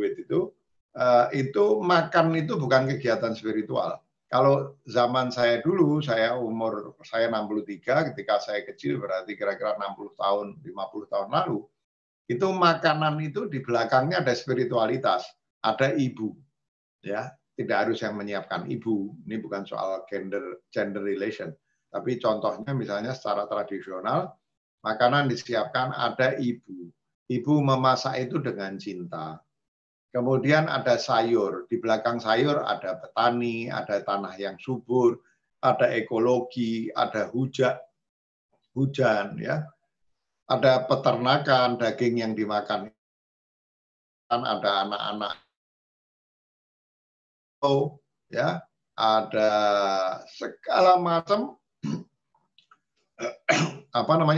duit itu makan itu bukan kegiatan spiritual. Kalau zaman saya dulu, umur saya 63, ketika saya kecil berarti kira-kira 60 tahun, 50 tahun lalu, itu makanan itu di belakangnya ada spiritualitas, ada ibu, ya. Tidak harus yang menyiapkan ibu. Ini bukan soal gender relation, tapi contohnya misalnya secara tradisional makanan disiapkan ada ibu. Ibu memasak itu dengan cinta. Kemudian ada sayur, di belakang sayur ada petani, ada tanah yang subur, ada ekologi, ada hujan, ya, ada peternakan, daging yang dimakan, ada anak-anak, ya, ada segala macam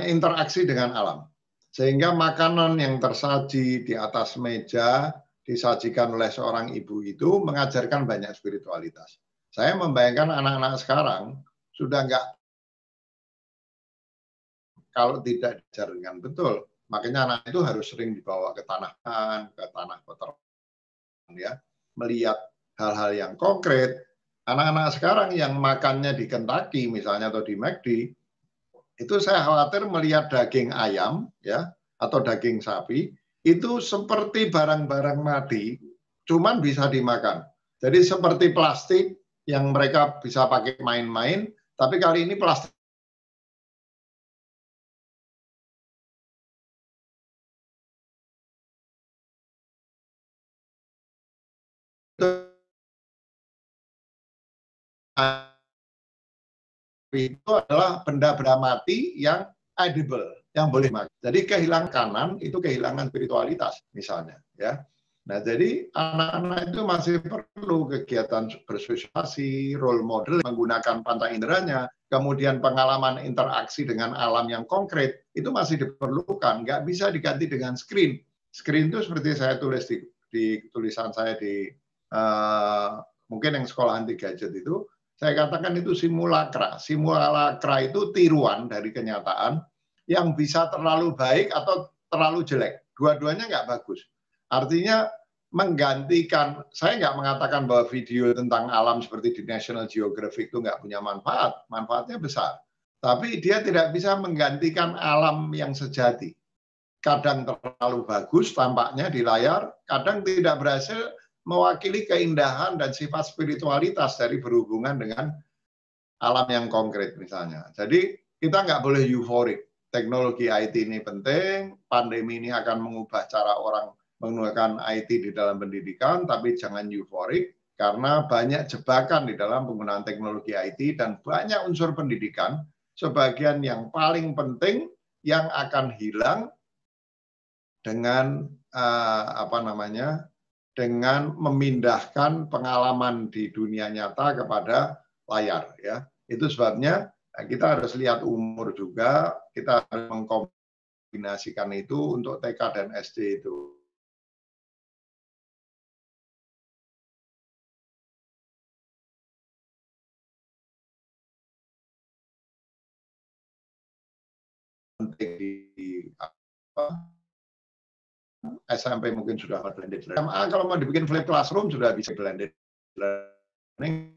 interaksi dengan alam, sehingga makanan yang tersaji di atas meja disajikan oleh seorang ibu itu mengajarkan banyak spiritualitas. Saya membayangkan anak-anak sekarang sudah enggak, kalau tidak diajar dengan betul, makanya anak itu harus sering dibawa ke tanah peternakan, ya, melihat hal-hal yang konkret. Anak-anak sekarang yang makannya di Kentucky misalnya atau di McD, itu saya khawatir melihat daging ayam, ya, atau daging sapi itu seperti barang-barang mati, cuman bisa dimakan. Jadi seperti plastik yang mereka bisa pakai main-main, tapi kali ini plastik itu adalah benda-benda mati yang edible, yang boleh makan. Jadi kehilangan kanan itu kehilangan spiritualitas misalnya, ya. Nah, jadi anak-anak itu masih perlu kegiatan bersosialisasi, role model, menggunakan panca inderanya, kemudian pengalaman interaksi dengan alam yang konkret, itu masih diperlukan, nggak bisa diganti dengan screen. Screen itu seperti saya tulis di tulisan saya di mungkin yang sekolah anti gadget itu, saya katakan itu simulakra. Simulakra itu tiruan dari kenyataan yang bisa terlalu baik atau terlalu jelek. Dua-duanya nggak bagus. Artinya menggantikan, saya nggak mengatakan bahwa video tentang alam seperti di National Geographic itu nggak punya manfaat. Manfaatnya besar. Tapi dia tidak bisa menggantikan alam yang sejati. Kadang terlalu bagus tampaknya di layar, kadang tidak berhasil mewakili keindahan dan sifat spiritualitas dari berhubungan dengan alam yang konkret misalnya. Jadi kita nggak boleh euforik. Teknologi IT ini penting, pandemi ini akan mengubah cara orang menggunakan IT di dalam pendidikan, tapi jangan euforik karena banyak jebakan di dalam penggunaan teknologi IT dan banyak unsur pendidikan, sebagian yang paling penting yang akan hilang dengan dengan memindahkan pengalaman di dunia nyata kepada layar, ya. Itu sebabnya kita harus lihat umur juga, kita harus mengkombinasikan itu untuk TK dan SD itu. Penting di SMP mungkin sudah blended learning. SMA kalau mau dibikin flip classroom sudah bisa blended learning.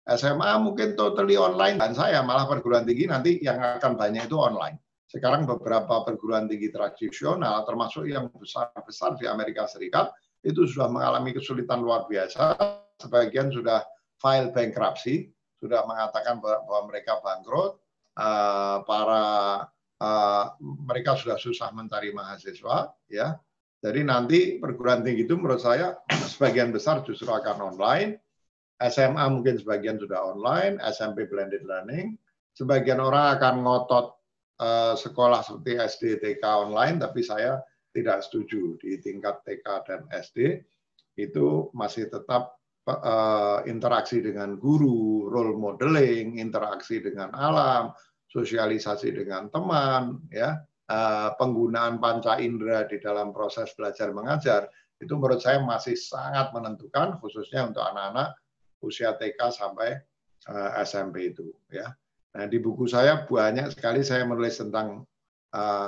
SMA mungkin totally online, dan saya malah perguruan tinggi nanti yang akan banyak itu online. Sekarang beberapa perguruan tinggi tradisional, termasuk yang besar-besar di Amerika Serikat, itu sudah mengalami kesulitan luar biasa. Sebagian sudah file bankruptcy, sudah mengatakan bahwa mereka bangkrut. Mereka sudah susah mencari mahasiswa, ya. Jadi nanti perguruan tinggi itu menurut saya sebagian besar justru akan online. SMA mungkin sebagian sudah online, SMP blended learning. Sebagian orang akan ngotot sekolah seperti SD, TK online, tapi saya tidak setuju. Di tingkat TK dan SD itu masih tetap interaksi dengan guru, role modeling, interaksi dengan alam, sosialisasi dengan teman, ya, penggunaan panca indera di dalam proses belajar mengajar, itu menurut saya masih sangat menentukan, khususnya untuk anak-anak usia TK sampai SMP itu, ya. Nah, di buku saya banyak sekali saya menulis tentang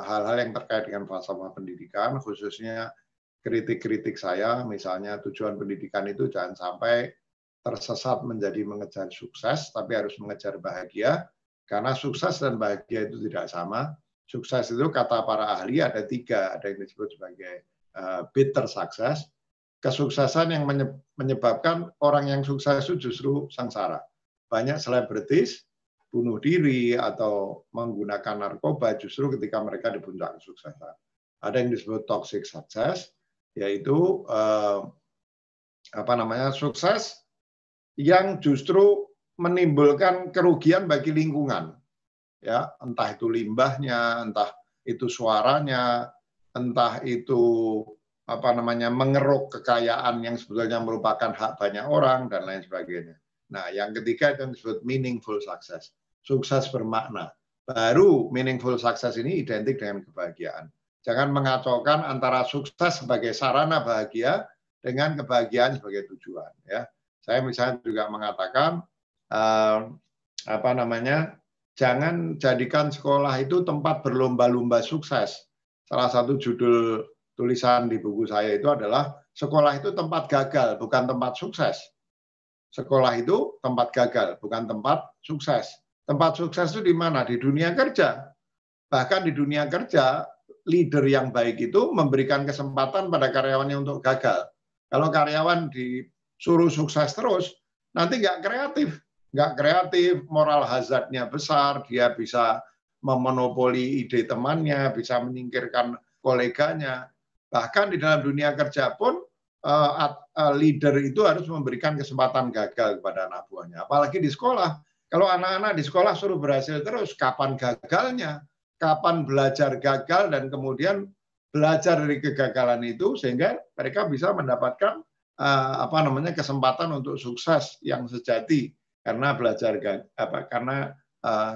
hal-hal yang terkait dengan falsafah pendidikan, khususnya kritik-kritik saya, misalnya tujuan pendidikan itu jangan sampai tersesat menjadi mengejar sukses, tapi harus mengejar bahagia, karena sukses dan bahagia itu tidak sama. Sukses itu kata para ahli ada 3, ada yang disebut sebagai bitter success, kesuksesan yang menyebabkan orang yang sukses itu justru sengsara. Banyak selebritis bunuh diri atau menggunakan narkoba justru ketika mereka di puncak kesuksesan. Ada yang disebut toxic success, yaitu sukses yang justru menimbulkan kerugian bagi lingkungan, ya, entah itu limbahnya, entah itu suaranya, entah itu mengeruk kekayaan yang sebetulnya merupakan hak banyak orang dan lain sebagainya. Nah, yang ketiga itu yang disebut meaningful success, sukses bermakna. Baru meaningful success ini identik dengan kebahagiaan. Jangan mengacaukan antara sukses sebagai sarana bahagia dengan kebahagiaan sebagai tujuan. Ya, saya misalnya juga mengatakan jangan jadikan sekolah itu tempat berlomba-lomba sukses. Salah satu judul tulisan di buku saya itu adalah sekolah itu tempat gagal, bukan tempat sukses. Sekolah itu tempat gagal, bukan tempat sukses. Tempat sukses itu di mana? Di dunia kerja. Bahkan di dunia kerja, leader yang baik itu memberikan kesempatan pada karyawannya untuk gagal. Kalau karyawan disuruh sukses terus, nanti nggak kreatif, moral hazardnya besar, dia bisa memonopoli ide temannya, bisa menyingkirkan koleganya. Bahkan di dalam dunia kerja pun leader itu harus memberikan kesempatan gagal kepada anak buahnya. Apalagi di sekolah. Kalau anak-anak di sekolah suruh berhasil terus, kapan gagalnya? Kapan belajar gagal dan kemudian belajar dari kegagalan itu sehingga mereka bisa mendapatkan kesempatan untuk sukses yang sejati karena belajar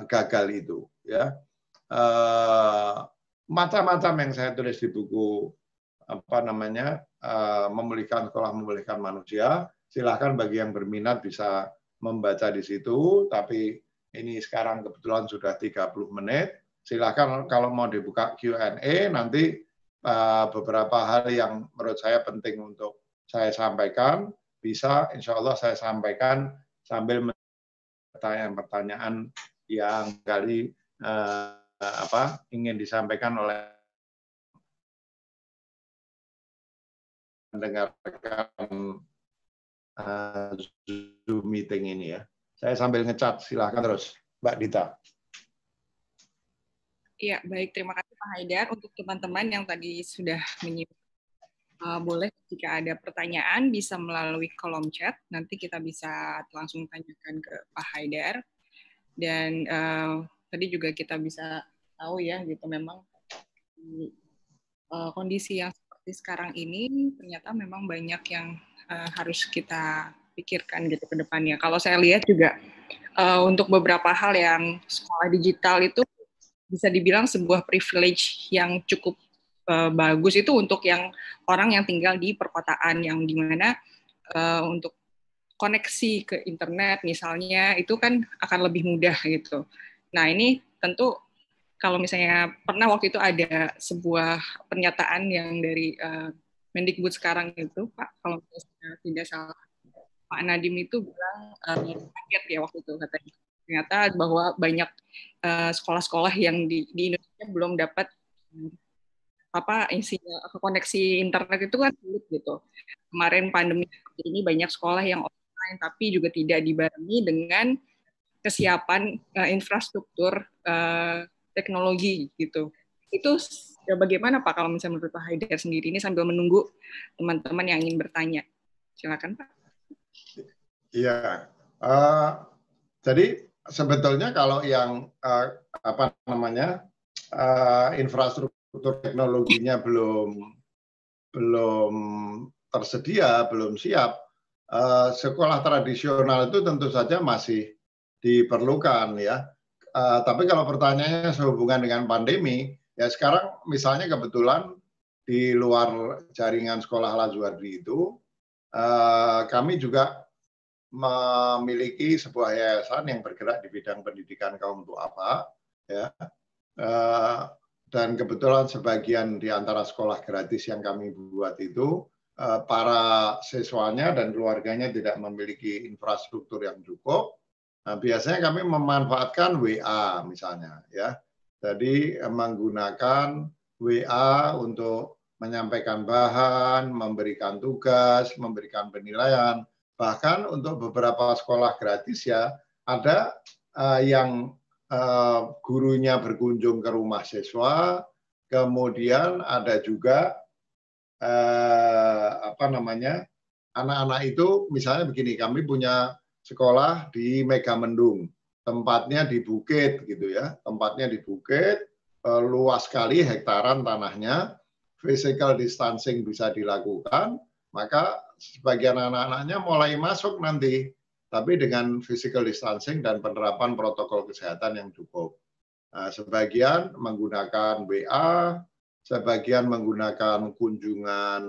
gagal itu, ya. Macam-macam yang saya tulis di buku memulihkan sekolah, memulihkan manusia. Silahkan bagi yang berminat bisa membaca di situ, tapi ini sekarang kebetulan sudah 30 menit. Silahkan kalau mau dibuka Q&A, nanti beberapa hal yang menurut saya penting untuk saya sampaikan, bisa insya Allah saya sampaikan sambil pertanyaan-pertanyaan yang kali ingin disampaikan oleh mendengarkan Zoom meeting ini, ya. Saya sambil ngecat, silahkan terus, Mbak Dita. Ya, baik. Terima kasih Pak Haidar. Untuk teman-teman yang tadi sudah menyimak, boleh jika ada pertanyaan bisa melalui kolom chat. Nanti kita bisa langsung tanyakan ke Pak Haidar. Dan tadi juga kita bisa tahu ya, gitu memang kondisi yang seperti sekarang ini ternyata memang banyak yang harus kita pikirkan gitu ke depannya. Kalau saya lihat juga untuk beberapa hal yang sekolah digital itu bisa dibilang sebuah privilege yang cukup bagus itu untuk yang orang yang tinggal di perkotaan yang dimana untuk koneksi ke internet misalnya itu kan akan lebih mudah gitu. Nah ini tentu kalau misalnya pernah waktu itu ada sebuah pernyataan yang dari Mendikbud sekarang itu Pak, kalau tidak salah Pak Nadiem itu bilang kaget ya waktu itu katanya. Ternyata bahwa banyak sekolah-sekolah yang di Indonesia belum dapat koneksi internet itu kan sulit gitu. Kemarin pandemi ini banyak sekolah yang online tapi juga tidak dibarengi dengan kesiapan infrastruktur teknologi gitu. Itu bagaimana Pak kalau misalnya menurut Pak Haidar sendiri ini sambil menunggu teman-teman yang ingin bertanya. Silakan Pak. Iya, jadi sebetulnya kalau yang infrastruktur teknologinya belum tersedia, belum siap, sekolah tradisional itu tentu saja masih diperlukan, ya. Tapi kalau pertanyaannya sehubungan dengan pandemi, ya sekarang misalnya kebetulan di luar jaringan sekolah Al-Azwardi itu kami juga memiliki sebuah yayasan yang bergerak di bidang pendidikan kaum duafa, ya. dan kebetulan sebagian di antara sekolah gratis yang kami buat itu para siswanya dan keluarganya tidak memiliki infrastruktur yang cukup. Nah, biasanya kami memanfaatkan WA misalnya, ya. Jadi menggunakan WA untuk menyampaikan bahan, memberikan tugas, memberikan penilaian. Bahkan untuk beberapa sekolah gratis ya ada yang gurunya berkunjung ke rumah siswa, kemudian ada juga anak-anak itu misalnya begini, kami punya sekolah di Megamendung, tempatnya di bukit gitu ya, tempatnya di bukit, luas sekali hektaran tanahnya, physical distancing bisa dilakukan, maka sebagian anak-anaknya mulai masuk nanti, tapi dengan physical distancing dan penerapan protokol kesehatan yang cukup. Sebagian menggunakan WA, sebagian menggunakan kunjungan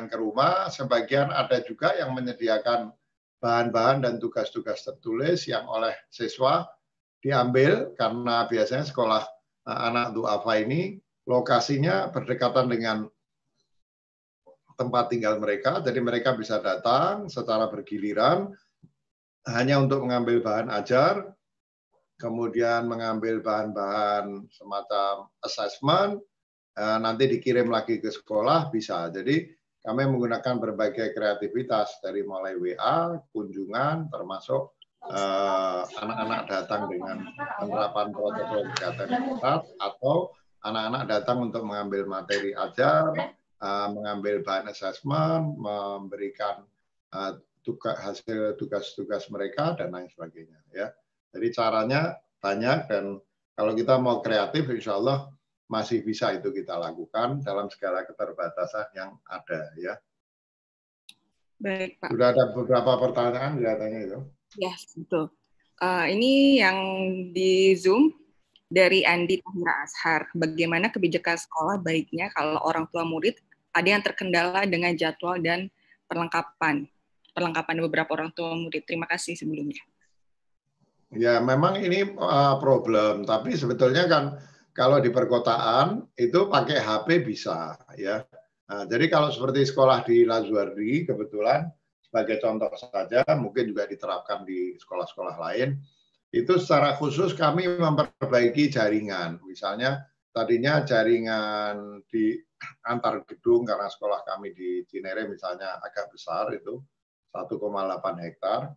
ke rumah, sebagian ada juga yang menyediakan bahan-bahan dan tugas-tugas tertulis yang oleh siswa diambil karena biasanya sekolah anak duafa ini lokasinya berdekatan dengan tempat tinggal mereka, jadi mereka bisa datang secara bergiliran hanya untuk mengambil bahan ajar, kemudian mengambil bahan-bahan semacam assessment, nanti dikirim lagi ke sekolah bisa. Jadi kami menggunakan berbagai kreativitas dari mulai WA, kunjungan, termasuk anak-anak datang dengan penerapan protokol kesehatan yang ketat, atau anak-anak datang untuk mengambil materi ajar, mengambil bahan assessment, memberikan hasil tugas-tugas mereka dan lain sebagainya. Ya. Jadi caranya banyak dan kalau kita mau kreatif, insya Allah masih bisa itu kita lakukan dalam segala keterbatasan yang ada, ya. Baik, Pak. Sudah ada beberapa pertanyaan kelihatannya itu. Ya, betul. Ini yang di Zoom dari Andi Tahira Ashar. Bagaimana kebijakan sekolah baiknya kalau orang tua murid ada yang terkendala dengan jadwal dan perlengkapan beberapa orang tua murid. Terima kasih sebelumnya. Ya, memang ini problem, tapi sebetulnya kan kalau di perkotaan itu pakai HP bisa, ya. Nah, jadi kalau seperti sekolah di Lazuardi, kebetulan sebagai contoh saja, mungkin juga diterapkan di sekolah-sekolah lain, itu secara khusus kami memperbaiki jaringan. Misalnya tadinya jaringan di antar gedung, karena sekolah kami di Cinere misalnya agak besar, itu 1,8 hektar.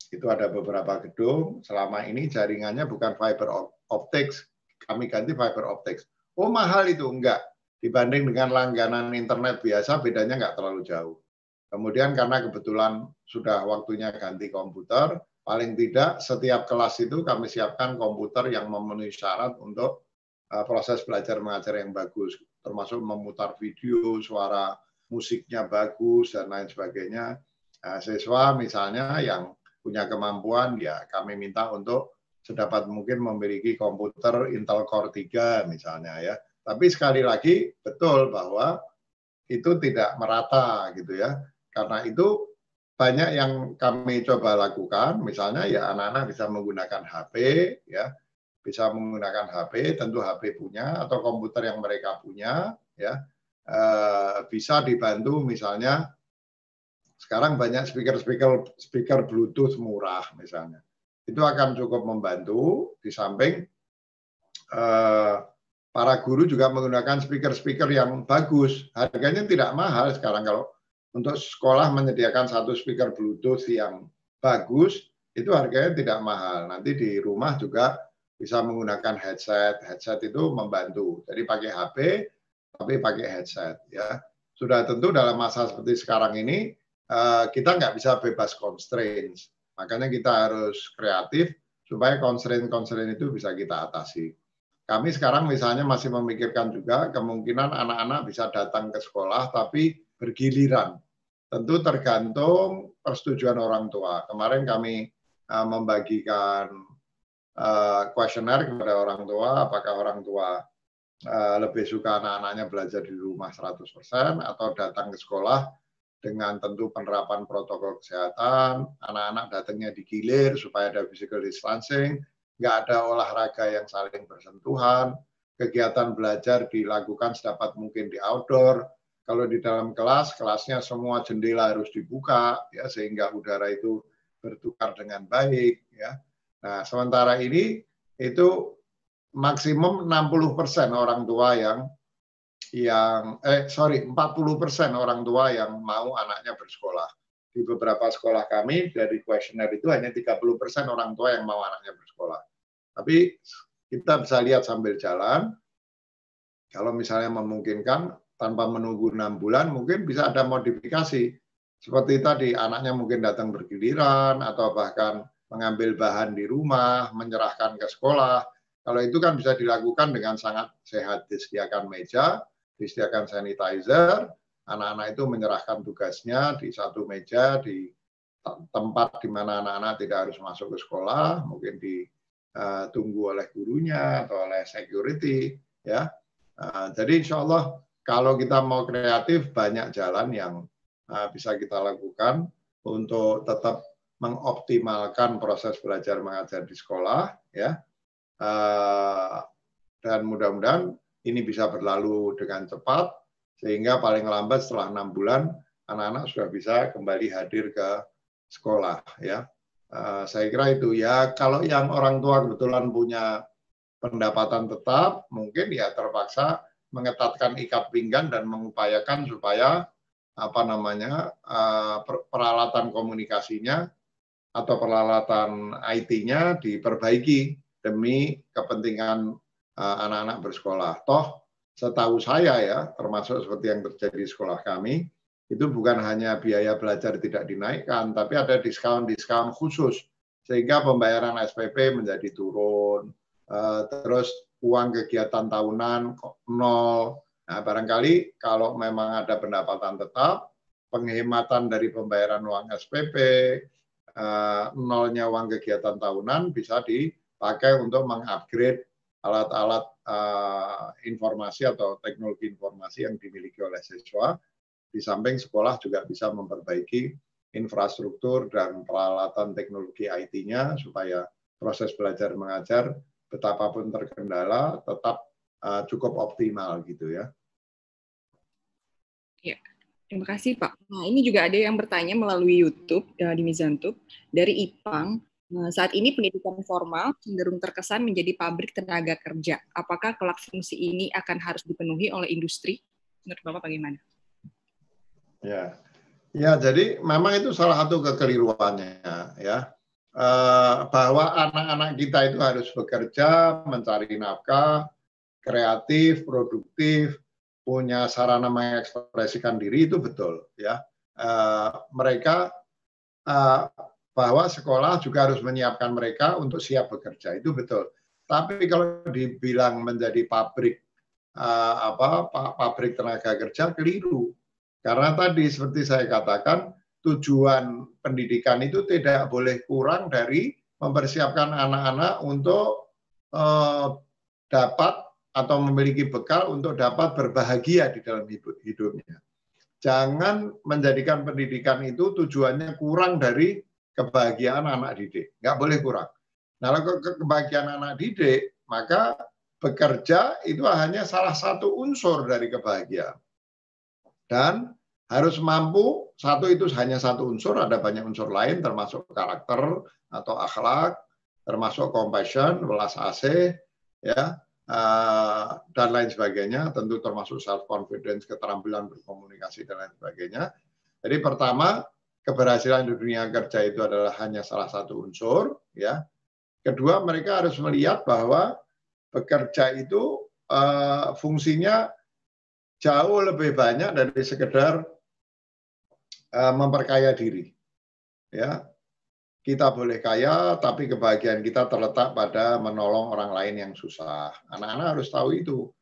Itu ada beberapa gedung, selama ini jaringannya bukan fiber optics, kami ganti fiber optics. Oh mahal itu, enggak. Dibanding dengan langganan internet biasa, bedanya enggak terlalu jauh. Kemudian karena kebetulan sudah waktunya ganti komputer, paling tidak setiap kelas itu kami siapkan komputer yang memenuhi syarat untuk proses belajar mengajar yang bagus, termasuk memutar video, suara musiknya bagus, dan lain sebagainya. Siswa misalnya yang punya kemampuan, ya kami minta untuk sedapat mungkin memiliki komputer Intel Core 3 misalnya, ya. Tapi sekali lagi betul bahwa itu tidak merata gitu ya. Karena itu banyak yang kami coba lakukan, misalnya ya anak-anak bisa menggunakan HP, ya, bisa menggunakan HP, tentu HP punya atau komputer yang mereka punya, ya, bisa dibantu misalnya. Sekarang banyak speaker Bluetooth murah misalnya. Itu akan cukup membantu, di samping para guru juga menggunakan speaker yang bagus. Harganya tidak mahal sekarang kalau untuk sekolah menyediakan satu speaker Bluetooth yang bagus, itu harganya tidak mahal. Nanti di rumah juga bisa menggunakan headset. Headset itu membantu. Jadi pakai HP, tapi pakai headset. Ya. Sudah tentu dalam masa seperti sekarang ini, kita nggak bisa bebas constraints. Makanya kita harus kreatif supaya constraint itu bisa kita atasi. Kami sekarang misalnya masih memikirkan juga kemungkinan anak-anak bisa datang ke sekolah tapi bergiliran. Tentu tergantung persetujuan orang tua. Kemarin kami membagikan kuesioner kepada orang tua, apakah orang tua lebih suka anak-anaknya belajar di rumah 100% atau datang ke sekolah dengan tentu penerapan protokol kesehatan, anak-anak datangnya digilir supaya ada physical distancing, nggak ada olahraga yang saling bersentuhan, kegiatan belajar dilakukan sedapat mungkin di outdoor. Kalau di dalam kelas, kelasnya semua jendela harus dibuka, ya, sehingga udara itu bertukar dengan baik. Ya. Nah, sementara ini itu maksimum 60% orang tua 40% orang tua yang mau anaknya bersekolah. Di beberapa sekolah kami dari kuesioner itu hanya 30% orang tua yang mau anaknya bersekolah. Tapi kita bisa lihat sambil jalan, kalau misalnya memungkinkan tanpa menunggu 6 bulan, mungkin bisa ada modifikasi. Seperti tadi, anaknya mungkin datang bergiliran, atau bahkan mengambil bahan di rumah, menyerahkan ke sekolah. Kalau itu kan bisa dilakukan dengan sangat sehat, disediakan meja, disediakan sanitizer, anak-anak itu menyerahkan tugasnya di satu meja, di tempat di mana anak-anak tidak harus masuk ke sekolah, mungkin ditunggu oleh gurunya atau oleh security. Ya. Jadi insya Allah kalau kita mau kreatif, banyak jalan yang bisa kita lakukan untuk tetap mengoptimalkan proses belajar mengajar di sekolah, ya. Dan mudah-mudahan ini bisa berlalu dengan cepat, sehingga paling lambat setelah 6 bulan anak-anak sudah bisa kembali hadir ke sekolah. Ya, saya kira itu ya. Kalau yang orang tua kebetulan punya pendapatan tetap, mungkin ya terpaksa mengetatkan ikat pinggang dan mengupayakan supaya peralatan komunikasinya atau peralatan IT-nya diperbaiki demi kepentingan anak-anak bersekolah. Toh setahu saya ya, termasuk seperti yang terjadi di sekolah kami, itu bukan hanya biaya belajar tidak dinaikkan, tapi ada diskon-diskon khusus sehingga pembayaran SPP menjadi turun. Terus uang kegiatan tahunan nol. Nah, barangkali kalau memang ada pendapatan tetap, penghematan dari pembayaran uang SPP, nolnya uang kegiatan tahunan bisa dipakai untuk mengupgrade alat-alat informasi atau teknologi informasi yang dimiliki oleh siswa. Di samping sekolah juga bisa memperbaiki infrastruktur dan peralatan teknologi IT-nya supaya proses belajar mengajar betapapun terkendala tetap cukup optimal gitu ya. Ya, terima kasih Pak. Nah, ini juga ada yang bertanya melalui YouTube di Mizantub dari Ipang. Saat ini pendidikan formal cenderung terkesan menjadi pabrik tenaga kerja. Apakah kelak fungsi ini akan harus dipenuhi oleh industri? Menurut Bapak bagaimana? Ya, jadi memang itu salah satu kekeliruannya ya. Bahwa anak-anak kita itu harus bekerja, mencari nafkah, kreatif, produktif, punya sarana mengekspresikan diri, itu betul ya. Mereka bahwa sekolah juga harus menyiapkan mereka untuk siap bekerja, itu betul. Tapi kalau dibilang menjadi pabrik pabrik tenaga kerja, keliru. Karena tadi seperti saya katakan, tujuan pendidikan itu tidak boleh kurang dari mempersiapkan anak-anak untuk dapat atau memiliki bekal untuk dapat berbahagia di dalam hidupnya. Jangan menjadikan pendidikan itu tujuannya kurang dari kebahagiaan anak didik. Nggak boleh kurang. Nah, kalau kebahagiaan anak didik, maka bekerja itu hanya salah satu unsur dari kebahagiaan. Dan harus mampu, itu hanya satu unsur, ada banyak unsur lain termasuk karakter atau akhlak, termasuk compassion, welas asih, ya, dan lain sebagainya, tentu termasuk self confidence, keterampilan berkomunikasi dan lain sebagainya. Jadi pertama, keberhasilan di dunia kerja itu adalah hanya salah satu unsur, ya. Kedua, mereka harus melihat bahwa bekerja itu fungsinya jauh lebih banyak dari sekedar memperkaya diri. Ya, kita boleh kaya, tapi kebahagiaan kita terletak pada menolong orang lain yang susah. Anak-anak harus tahu itu.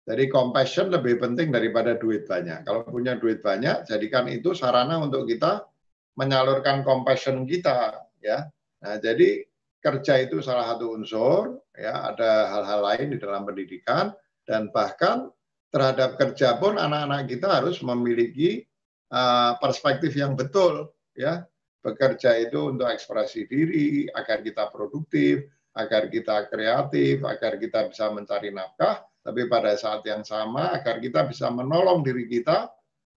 Jadi compassion lebih penting daripada duit banyak. Kalau punya duit banyak, jadikan itu sarana untuk kita menyalurkan compassion kita. Ya, nah jadi kerja itu salah satu unsur. Ya, ada hal-hal lain di dalam pendidikan, dan bahkan terhadap kerja pun anak-anak kita harus memiliki perspektif yang betul, ya. Bekerja itu untuk ekspresi diri, agar kita produktif, agar kita kreatif, agar kita bisa mencari nafkah, tapi pada saat yang sama agar kita bisa menolong diri kita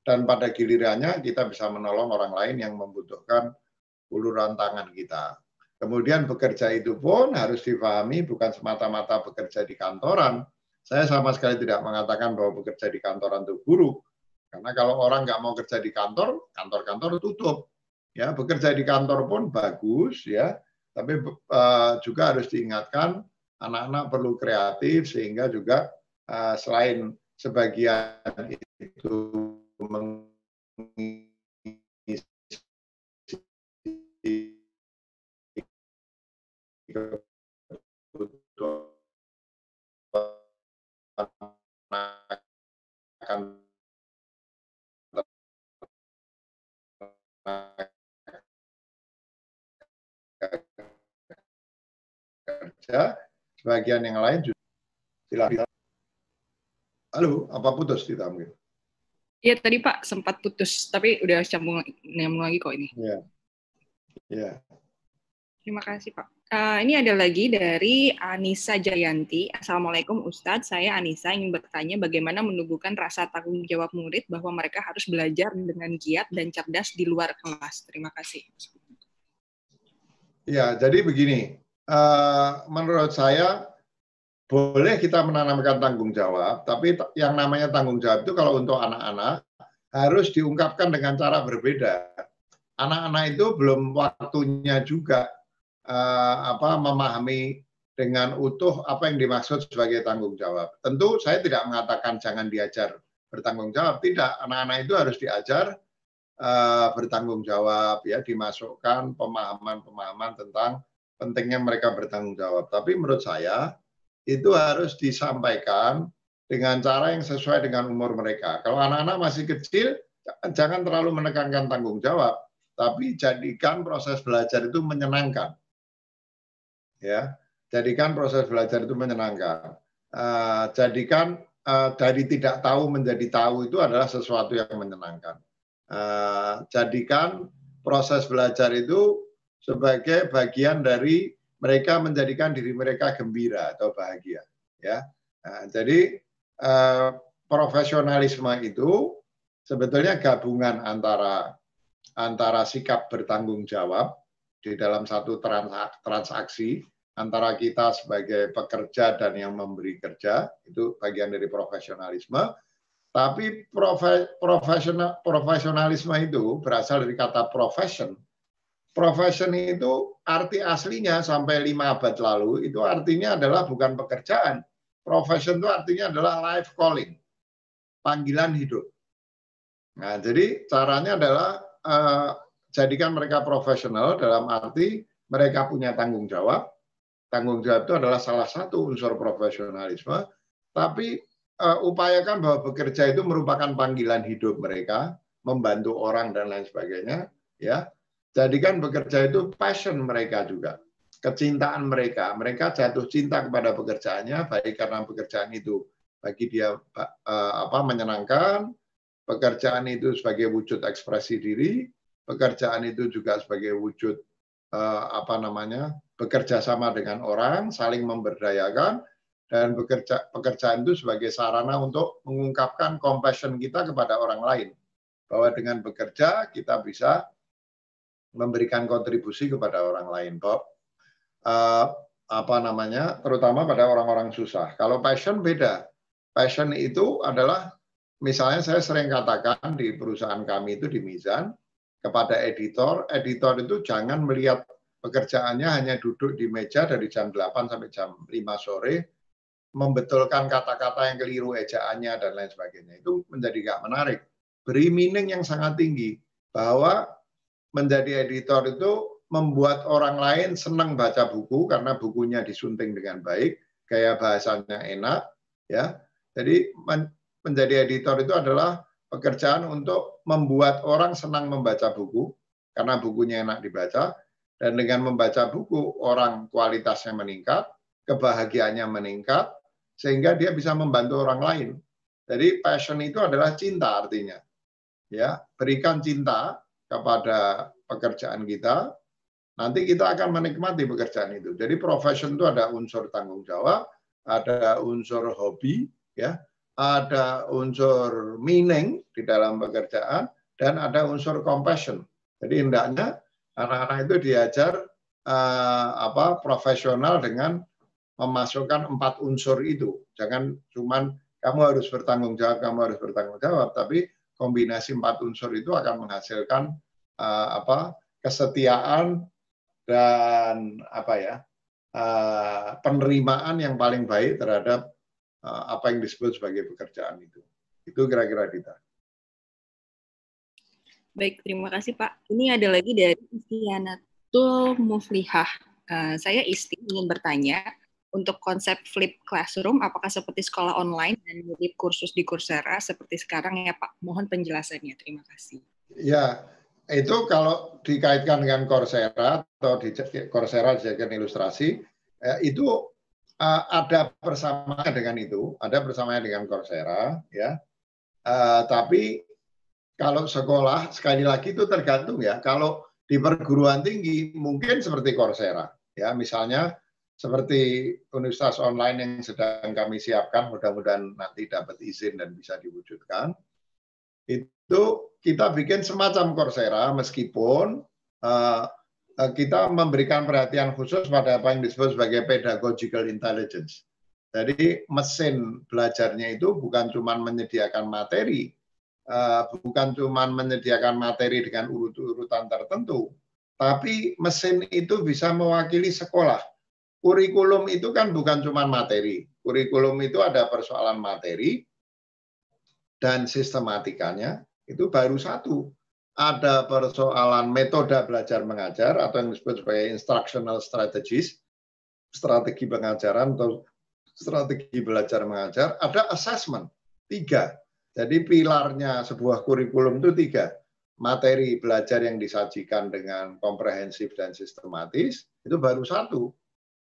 dan pada gilirannya kita bisa menolong orang lain yang membutuhkan uluran tangan kita. Kemudian bekerja itu pun harus dipahami bukan semata-mata bekerja di kantoran. Saya sama sekali tidak mengatakan bahwa bekerja di kantoran itu buruk. Karena kalau orang nggak mau kerja di kantor, kantor-kantor tutup. Ya, bekerja di kantor pun bagus ya, tapi juga harus diingatkan anak-anak perlu kreatif sehingga juga selain sebagian itu mengisi akan kerja, sebagian yang lain juga silakan. Halo, apa putus kita mungkin? Iya tadi Pak sempat putus, tapi udah nyambung lagi kok ini. Iya. Iya. Terima kasih Pak. Ini ada lagi dari Anissa Jayanti. Assalamualaikum Ustadz, saya Anissa ingin bertanya bagaimana menumbuhkan rasa tanggung jawab murid bahwa mereka harus belajar dengan giat dan cerdas di luar kelas. Terima kasih. Ya, jadi begini, menurut saya boleh kita menanamkan tanggung jawab, tapi yang namanya tanggung jawab itu kalau untuk anak-anak harus diungkapkan dengan cara berbeda. Anak-anak itu belum waktunya juga memahami dengan utuh apa yang dimaksud sebagai tanggung jawab. Tentu saya tidak mengatakan jangan diajar bertanggung jawab, tidak. Anak-anak itu harus diajar bertanggung jawab, ya, dimasukkan pemahaman-pemahaman tentang pentingnya mereka bertanggung jawab. Tapi menurut saya itu harus disampaikan dengan cara yang sesuai dengan umur mereka. Kalau anak-anak masih kecil, jangan terlalu menekankan tanggung jawab, tapi jadikan proses belajar itu menyenangkan. Ya, jadikan proses belajar itu menyenangkan. Jadikan dari tidak tahu menjadi tahu itu adalah sesuatu yang menyenangkan. Jadikan proses belajar itu sebagai bagian dari mereka menjadikan diri mereka gembira atau bahagia. Ya, jadi profesionalisme itu sebetulnya gabungan antara sikap bertanggung jawab di dalam satu transaksi antara kita sebagai pekerja dan yang memberi kerja, itu bagian dari profesionalisme. Tapi profesionalisme itu berasal dari kata profession. Profession itu arti aslinya sampai 5 abad lalu itu artinya adalah bukan pekerjaan. Profession itu artinya adalah life calling, panggilan hidup. Nah, jadi caranya adalah jadikan mereka profesional dalam arti mereka punya tanggung jawab. Tanggung jawab itu adalah salah satu unsur profesionalisme, tapi upayakan bahwa bekerja itu merupakan panggilan hidup mereka, membantu orang dan lain sebagainya, ya. Jadikan bekerja itu passion mereka juga, kecintaan mereka. Mereka jatuh cinta kepada pekerjaannya, baik karena pekerjaan itu bagi dia menyenangkan, pekerjaan itu sebagai wujud ekspresi diri, pekerjaan itu juga sebagai wujud bekerja sama dengan orang, saling memberdayakan, dan pekerjaan itu sebagai sarana untuk mengungkapkan compassion kita kepada orang lain. Bahwa dengan bekerja kita bisa memberikan kontribusi kepada orang lain. Terutama pada orang-orang susah. Kalau passion beda. Passion itu adalah, misalnya saya sering katakan di perusahaan kami itu di Mizan, kepada editor itu jangan melihat pekerjaannya hanya duduk di meja dari jam 8 sampai jam 5 sore, membetulkan kata-kata yang keliru ejaannya dan lain sebagainya. Itu menjadi nggak menarik. Beri meaning yang sangat tinggi, bahwa menjadi editor itu membuat orang lain senang baca buku karena bukunya disunting dengan baik, gaya bahasanya enak, ya. Jadi menjadi editor itu adalah pekerjaan untuk membuat orang senang membaca buku karena bukunya enak dibaca, dan dengan membaca buku orang kualitasnya meningkat, kebahagiaannya meningkat, sehingga dia bisa membantu orang lain. Jadi passion itu adalah cinta artinya. Ya, berikan cinta kepada pekerjaan kita, nanti kita akan menikmati pekerjaan itu. Jadi profession itu ada unsur tanggung jawab, ada unsur hobi, ya. Ada unsur meaning di dalam pekerjaan dan ada unsur compassion. Jadi hendaknya anak-anak itu diajar profesional dengan memasukkan 4 unsur itu. Jangan cuman kamu harus bertanggung jawab, kamu harus bertanggung jawab, tapi kombinasi 4 unsur itu akan menghasilkan kesetiaan dan penerimaan yang paling baik terhadap apa yang disebut sebagai pekerjaan itu. Itu kira-kira Dita. Baik, terima kasih Pak. Ini ada lagi dari Istianatul Muflihah. Saya Isti ingin bertanya, untuk konsep flip classroom, apakah seperti sekolah online dan mirip kursus di Coursera seperti sekarang ya Pak? Mohon penjelasannya, terima kasih. Ya, itu kalau dikaitkan dengan Coursera atau di Coursera dijadikan ilustrasi, itu ada persamaannya dengan itu, ada persamaannya dengan Coursera, ya. Tapi kalau sekolah sekali lagi itu tergantung ya. Kalau di perguruan tinggi mungkin seperti Coursera, ya. Misalnya seperti universitas online yang sedang kami siapkan, mudah-mudahan nanti dapat izin dan bisa diwujudkan. Itu kita bikin semacam Coursera meskipun kita memberikan perhatian khusus pada apa yang disebut sebagai pedagogical intelligence. Jadi mesin belajarnya itu bukan cuma menyediakan materi, bukan cuma menyediakan materi dengan urut-urutan tertentu, tapi mesin itu bisa mewakili sekolah. Kurikulum itu kan bukan cuma materi. Kurikulum itu ada persoalan materi dan sistematikanya, itu baru satu. Ada persoalan metode belajar mengajar atau yang disebut sebagai instructional strategies, strategi pengajaran atau strategi belajar mengajar. Ada assessment, 3. Jadi pilarnya sebuah kurikulum itu 3. Materi belajar yang disajikan dengan komprehensif dan sistematis, itu baru 1.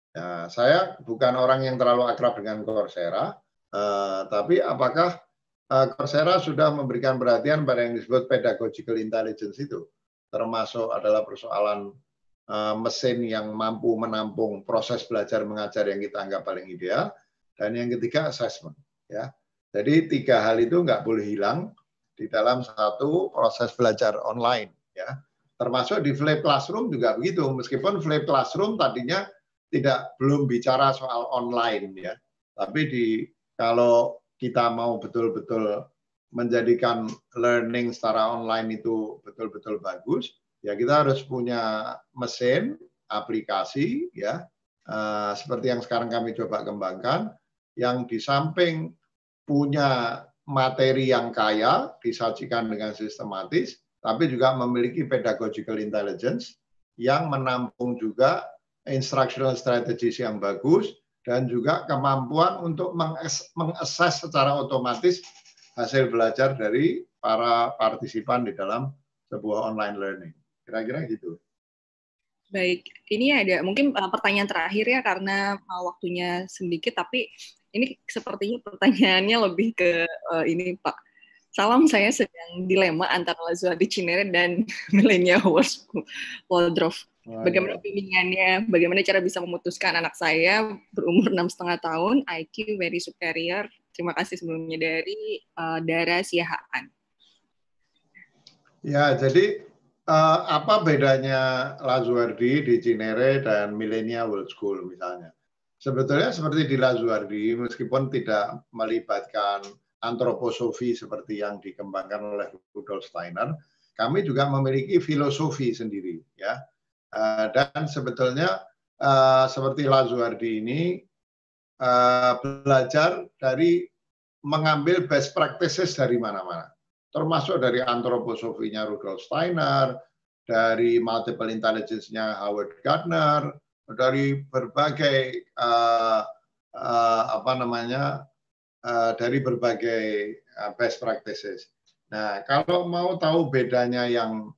Nah, saya bukan orang yang terlalu akrab dengan Coursera, tapi apakah Coursera sudah memberikan perhatian pada yang disebut pedagogical intelligence itu, termasuk adalah persoalan mesin yang mampu menampung proses belajar mengajar yang kita anggap paling ideal, dan yang ketiga assessment. Ya, jadi 3 hal itu nggak boleh hilang di dalam satu proses belajar online. Ya, termasuk di flip classroom juga begitu. Meskipun flip classroom tadinya belum bicara soal online ya, tapi kalau kita mau betul-betul menjadikan learning secara online itu betul-betul bagus, ya kita harus punya mesin, aplikasi, ya seperti yang sekarang kami coba kembangkan, yang di samping punya materi yang kaya, disajikan dengan sistematis, tapi juga memiliki pedagogical intelligence yang menampung juga instructional strategies yang bagus, dan juga kemampuan untuk mengakses secara otomatis hasil belajar dari para partisipan di dalam sebuah online learning. Kira-kira gitu. Baik, ini ada mungkin pertanyaan terakhir ya karena waktunya sedikit, tapi ini sepertinya pertanyaannya lebih ke ini Pak. Salam, saya sedang dilema antara Lazuardi Cinere dan Millenia Waldorf. Bagaimana bimbingannya? Bagaimana cara bisa memutuskan? Anak saya berumur 6,5 tahun, IQ very superior. Terima kasih sebelumnya dari Dara Siahaan. Ya, jadi apa bedanya Lazuardi di Cinere dan Millenia World School misalnya? Sebetulnya seperti di Lazuardi, meskipun tidak melibatkan antroposofi seperti yang dikembangkan oleh Rudolf Steiner, kami juga memiliki filosofi sendiri, ya. Dan sebetulnya seperti Lazuardi ini belajar dari mengambil best practices dari mana-mana, termasuk dari antroposofinya Rudolf Steiner, dari multiple intelligence-nya Howard Gardner, dari berbagai dari berbagai best practices. Nah, kalau mau tahu bedanya yang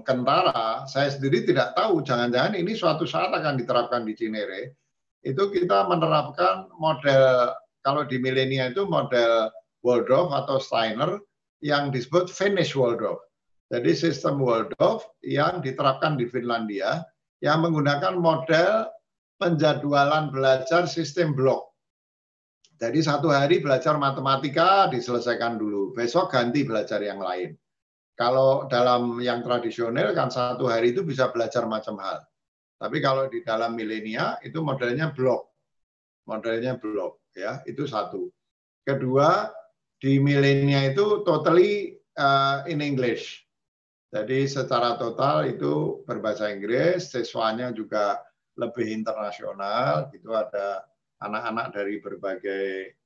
kentara, saya sendiri tidak tahu. Jangan-jangan ini suatu saat akan diterapkan di Cinere. Itu kita menerapkan model, kalau di Millenia itu model Waldorf atau Steiner yang disebut Finnish Waldorf. Jadi sistem Waldorf yang diterapkan di Finlandia yang menggunakan model penjadwalan belajar sistem blok. Jadi satu hari belajar matematika diselesaikan dulu, besok ganti belajar yang lain. Kalau dalam yang tradisional kan satu hari itu bisa belajar macam hal. Tapi kalau di dalam milenia itu modelnya blok, ya itu satu. Kedua, di milenia itu totally in English. Jadi secara total itu berbahasa Inggris, siswanya juga lebih internasional, gitu ada anak-anak dari berbagai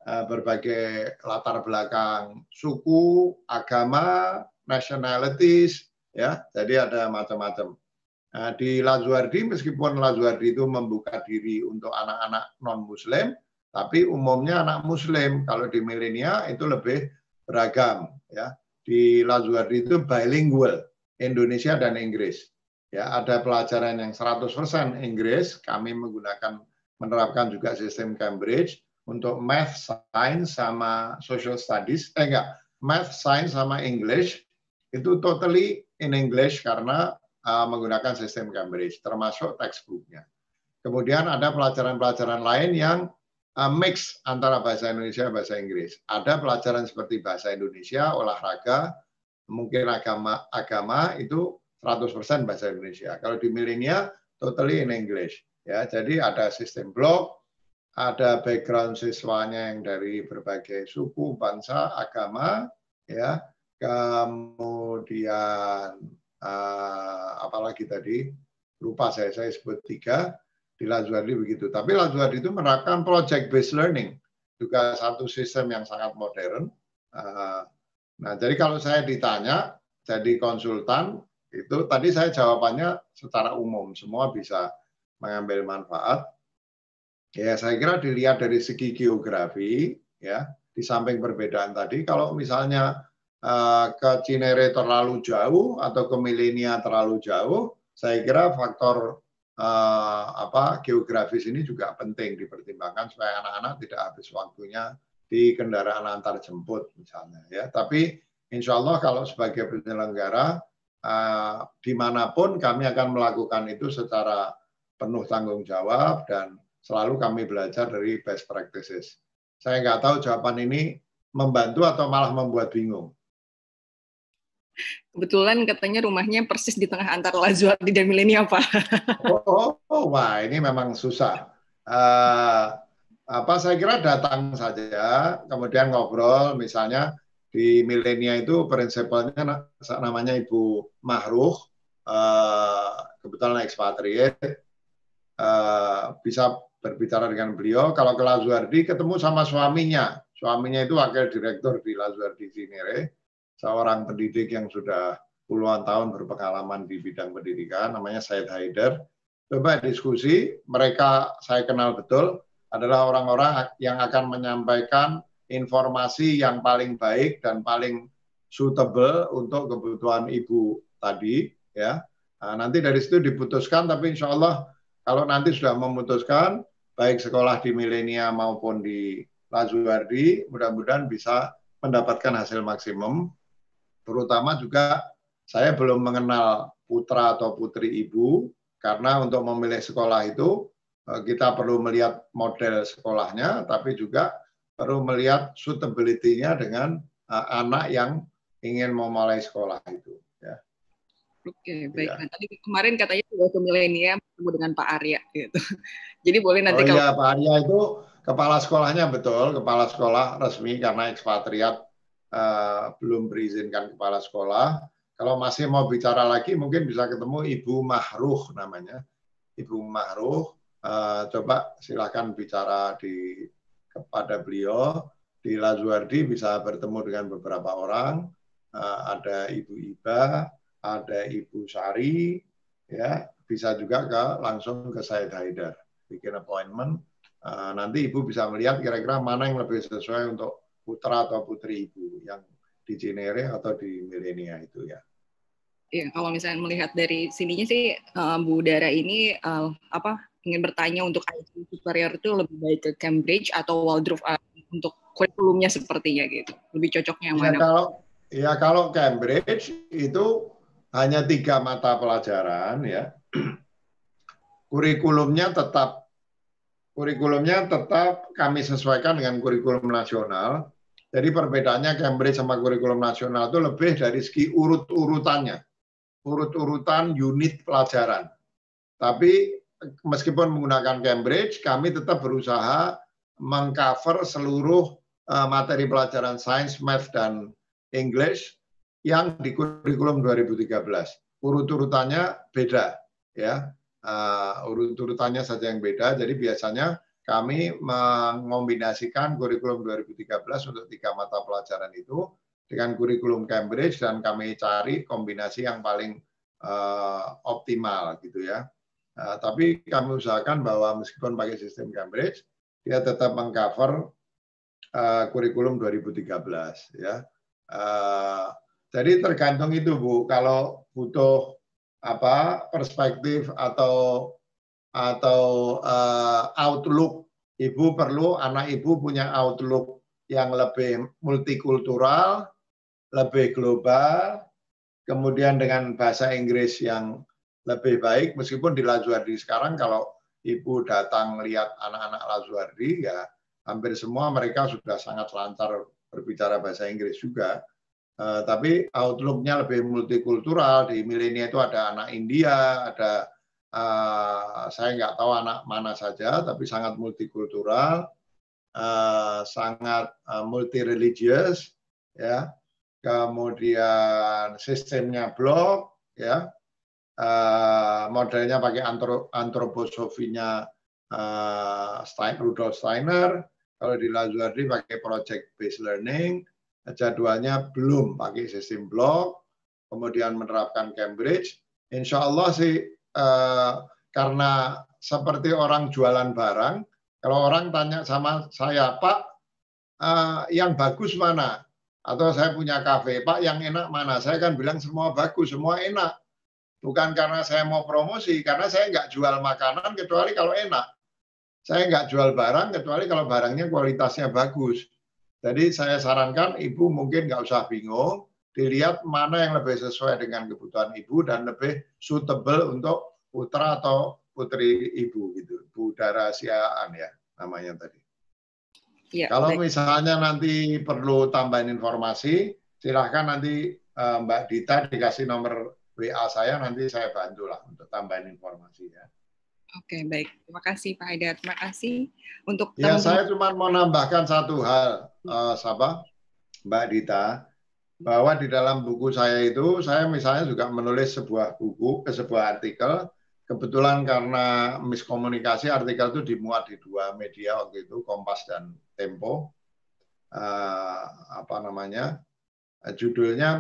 berbagai latar belakang suku, agama, nationalities, ya. Jadi ada macam-macam. Nah, di Lazuardi meskipun Lazuardi itu membuka diri untuk anak-anak non-Muslim, tapi umumnya anak Muslim. Kalau di milenia itu lebih beragam, ya. Di Lazuardi itu bilingual, Indonesia dan Inggris. Ya, ada pelajaran yang 100% Inggris, kami menerapkan juga sistem Cambridge untuk math, science sama social studies. Math, science sama English itu totally in English karena menggunakan sistem Cambridge, termasuk textbooknya. Kemudian ada pelajaran-pelajaran lain yang mix antara bahasa Indonesia dan bahasa Inggris. Ada pelajaran seperti bahasa Indonesia, olahraga, mungkin agama itu 100% bahasa Indonesia. Kalau di milenia totally in English. Ya, jadi ada sistem blok, ada background siswanya yang dari berbagai suku, bangsa, agama, ya. Kemudian apalagi tadi lupa saya sebut 3 di Lazuardi begitu. Tapi Lazuardi itu menerapkan project based learning, juga satu sistem yang sangat modern. Nah, jadi kalau saya ditanya jadi konsultan itu tadi saya jawabannya secara umum, semua bisa mengambil manfaat. Ya, saya kira dilihat dari segi geografi, ya, di samping perbedaan tadi, kalau misalnya ke Cinere terlalu jauh atau ke milenia terlalu jauh, saya kira faktor geografis ini juga penting dipertimbangkan supaya anak-anak tidak habis waktunya di kendaraan antar jemput misalnya, ya. Tapi insya Allah kalau sebagai penyelenggara dimanapun kami akan melakukan itu secara penuh tanggung jawab dan selalu kami belajar dari best practices. Saya nggak tahu jawaban ini membantu atau malah membuat bingung. Kebetulan katanya rumahnya persis di tengah antara Lazuardi dan milenia, Pak. Wah, ini memang susah. Saya kira datang saja, kemudian ngobrol, misalnya di milenia itu prinsipalnya namanya Ibu Mahruh, kebetulan expatriate, bisa berbicara dengan beliau. Kalau ke Lazuardi ketemu sama suaminya itu wakil direktur di Lazuardi Cinere, seorang pendidik yang sudah puluhan tahun berpengalaman di bidang pendidikan, namanya Said Haider. Coba diskusi, mereka saya kenal betul, adalah orang-orang yang akan menyampaikan informasi yang paling baik dan paling suitable untuk kebutuhan ibu tadi, ya. Nah, nanti dari situ diputuskan, tapi insya Allah kalau nanti sudah memutuskan, baik sekolah di milenia maupun di Lazuardi, mudah-mudahan bisa mendapatkan hasil maksimum. Terutama juga saya belum mengenal putra atau putri ibu, karena untuk memilih sekolah itu kita perlu melihat model sekolahnya, tapi juga perlu melihat suitability-nya dengan anak yang ingin memulai sekolah itu. Ya. Oke, baik. Ya. Nah, tadi kemarin katanya sudah ke milenia bertemu dengan Pak Arya, gitu. Jadi boleh nanti kalau... iya, Pak Arya itu kepala sekolahnya betul, kepala sekolah resmi karena ekspatriat belum berizinkan kepala sekolah. Kalau masih mau bicara lagi, mungkin bisa ketemu Ibu Mahruh namanya. Ibu Mahruh, coba silakan bicara kepada beliau. Di Lazuardi bisa bertemu dengan beberapa orang. Ada Ibu Iba, ada Ibu Sari, ya, bisa juga langsung ke Said Haidar, bikin appointment. Nanti Ibu bisa melihat kira-kira mana yang lebih sesuai untuk putra atau putri Ibu yang di Cinere atau di milenia itu, ya. Ya, kalau misalnya melihat dari sininya sih, Bu Dara ini ingin bertanya untuk IQ superior itu lebih baik ke Cambridge atau Waldorf untuk kurikulumnya sepertinya gitu. Lebih cocoknya yang mana? Kalau Cambridge itu hanya 3 mata pelajaran, ya. Kurikulumnya tetap kurikulumnya tetap kami sesuaikan dengan kurikulum nasional. Jadi perbedaannya Cambridge sama kurikulum nasional itu lebih dari segi urut-urutannya, urut-urutan unit pelajaran. Tapi meskipun menggunakan Cambridge, kami tetap berusaha mengcover seluruh materi pelajaran sains, math, dan English yang di kurikulum 2013. Urut-urutannya beda, ya. Urut-urutannya saja yang beda. Jadi biasanya kami mengombinasikan kurikulum 2013 untuk 3 mata pelajaran itu dengan kurikulum Cambridge dan kami cari kombinasi yang paling optimal gitu ya. Tapi kami usahakan bahwa meskipun pakai sistem Cambridge, dia tetap mengcover kurikulum 2013 ya. Jadi tergantung itu Bu, kalau butuh perspektif atau outlook, ibu perlu anak ibu punya outlook yang lebih multikultural, lebih global, kemudian dengan bahasa Inggris yang lebih baik. Meskipun di Lazuardi sekarang kalau ibu datang lihat anak-anak Lazuardi ya hampir semua mereka sudah sangat lancar berbicara bahasa Inggris juga. Tapi outlook-nya lebih multikultural. Di milenial itu ada anak India, ada saya nggak tahu anak mana saja, tapi sangat multikultural, sangat multi-religious, ya. Kemudian sistemnya blok, ya. Modelnya pakai antroposofinya Rudolf Steiner. Kalau di Lazuardi pakai project-based learning. Jadwalnya belum pakai sistem blok, kemudian menerapkan Cambridge. Insya Allah sih karena seperti orang jualan barang, kalau orang tanya sama saya, Pak, yang bagus mana? Atau saya punya kafe, Pak, yang enak mana? Saya kan bilang semua bagus, semua enak. Bukan karena saya mau promosi, karena saya nggak jual makanan kecuali kalau enak. Saya nggak jual barang kecuali kalau barangnya kualitasnya bagus. Jadi saya sarankan ibu mungkin nggak usah bingung, dilihat mana yang lebih sesuai dengan kebutuhan ibu dan lebih suitable untuk putra atau putri ibu gitu. Bu Darasiaan ya namanya tadi. Ya, kalau baik. Misalnya nanti perlu tambahin informasi, silahkan nanti Mbak Dita dikasih nomor WA saya, nanti saya bantulah untuk tambahin informasi ya. Oke, baik. Terima kasih Pak Haidar. Terima kasih untuk ya, saya cuma mau nambahkan satu hal, Mbak Dita, bahwa di dalam buku saya itu, saya misalnya juga menulis sebuah buku, sebuah artikel. Kebetulan karena miskomunikasi, artikel itu dimuat di 2 media waktu itu, Kompas dan Tempo. Judulnya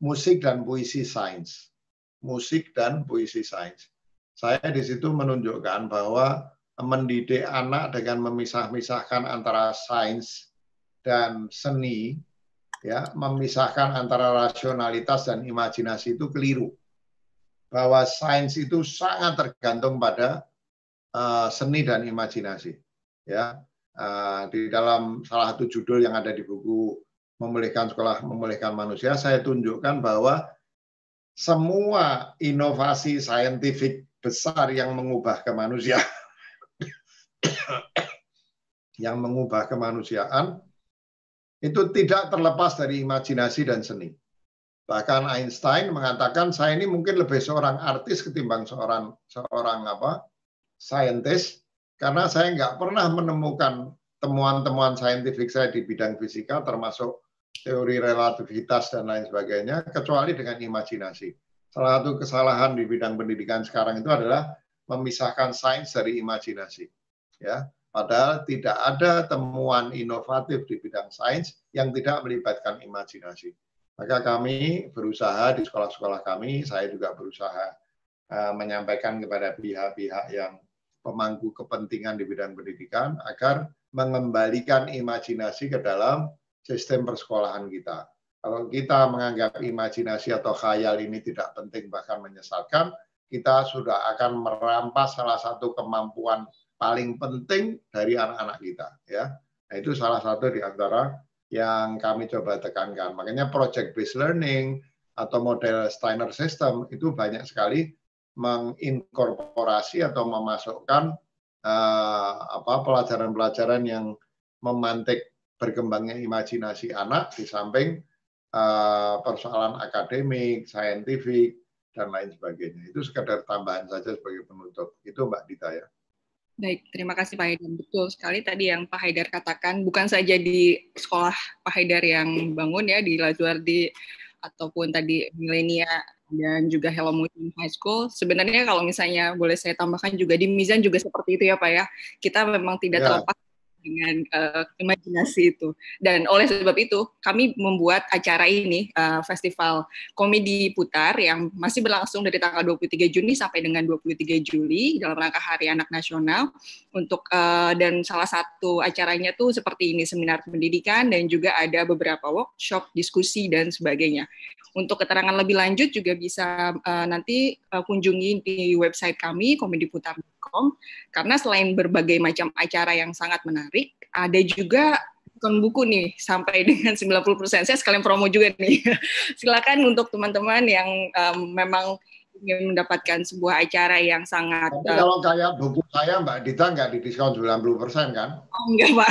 Musik dan Puisi Sains. Musik dan Puisi Sains. Saya di situ menunjukkan bahwa mendidik anak dengan memisah-misahkan antara sains dan seni, ya, memisahkan antara rasionalitas dan imajinasi itu keliru. Bahwa sains itu sangat tergantung pada seni dan imajinasi. Ya, di dalam salah satu judul yang ada di buku Memulihkan Sekolah, Memulihkan Manusia, saya tunjukkan bahwa semua inovasi saintifik besar yang mengubah kemanusiaan, yang mengubah kemanusiaan, itu tidak terlepas dari imajinasi dan seni. Bahkan Einstein mengatakan, saya ini mungkin lebih seorang artis ketimbang seorang saintis, karena saya nggak pernah menemukan temuan-temuan saintifik saya di bidang fisika, termasuk teori relativitas dan lain sebagainya, kecuali dengan imajinasi. Salah satu kesalahan di bidang pendidikan sekarang itu adalah memisahkan sains dari imajinasi. Ya, padahal tidak ada temuan inovatif di bidang sains yang tidak melibatkan imajinasi. Maka kami berusaha di sekolah-sekolah kami, saya juga berusaha menyampaikan kepada pihak-pihak yang pemangku kepentingan di bidang pendidikan agar mengembalikan imajinasi ke dalam sistem persekolahan kita. Kalau kita menganggap imajinasi atau khayal ini tidak penting bahkan menyesatkan, kita sudah akan merampas salah satu kemampuan paling penting dari anak-anak kita. Ya, nah, itu salah satu di antara yang kami coba tekankan. Makanya project-based learning atau model Steiner system itu banyak sekali menginkorporasi atau memasukkan pelajaran-pelajaran yang memantik berkembangnya imajinasi anak di samping persoalan akademik, saintifik, dan lain sebagainya. Itu sekedar tambahan saja sebagai penutup. Itu Mbak Dita ya. Baik, terima kasih Pak Haidar. Betul sekali tadi yang Pak Haidar katakan, bukan saja di sekolah Pak Haidar yang bangun ya, di Lajuardi ataupun tadi Milenia dan juga Hello Muslim High School. Sebenarnya kalau misalnya boleh saya tambahkan juga di Mizan juga seperti itu ya Pak ya. Kita memang tidak terlepas dengan imajinasi itu. Dan oleh sebab itu, kami membuat acara ini, Festival Komedi Putar, yang masih berlangsung dari tanggal 23 Juni sampai dengan 23 Juli, dalam rangka Hari Anak Nasional. Dan salah satu acaranya tuh seperti ini, seminar pendidikan, dan juga ada beberapa workshop, diskusi, dan sebagainya. Untuk keterangan lebih lanjut juga bisa nanti kunjungi di website kami, komediputar.com, karena selain berbagai macam acara yang sangat menarik, ada juga buku nih sampai dengan 90%. Saya sekalian promo juga nih. Silakan untuk teman-teman yang memang ingin mendapatkan sebuah acara yang sangat... Tapi kalau kayak buku saya, Mbak Dita, nggak didiskon 90% kan? Oh, enggak, Pak.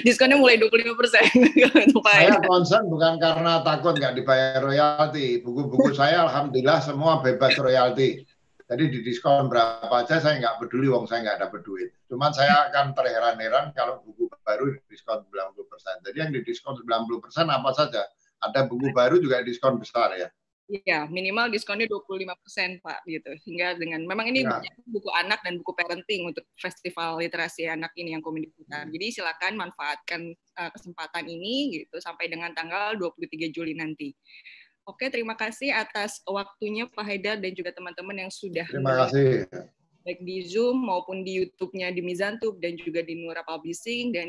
Diskonnya mulai 25%. Saya concern bukan karena takut nggak dibayar royalti. Buku-buku saya, alhamdulillah, semua bebas royalti. Jadi didiskon berapa aja, saya nggak peduli, wong saya nggak dapat duit. Cuman saya akan terheran-heran kalau buku baru didiskon 90%. Jadi yang didiskon 90% apa saja? Ada buku baru juga diskon besar ya? Iya, minimal diskonnya 25%, Pak, gitu. Hingga dengan memang ini banyak buku anak dan buku parenting untuk festival literasi anak ini yang Komedi Putar. Jadi silakan manfaatkan kesempatan ini gitu sampai dengan tanggal 23 Juli nanti. Oke, terima kasih atas waktunya Pak Haidar dan juga teman-teman yang sudah terima kasih. Baik di Zoom maupun di YouTube-nya di Mizantub dan juga di Nura Publishing dan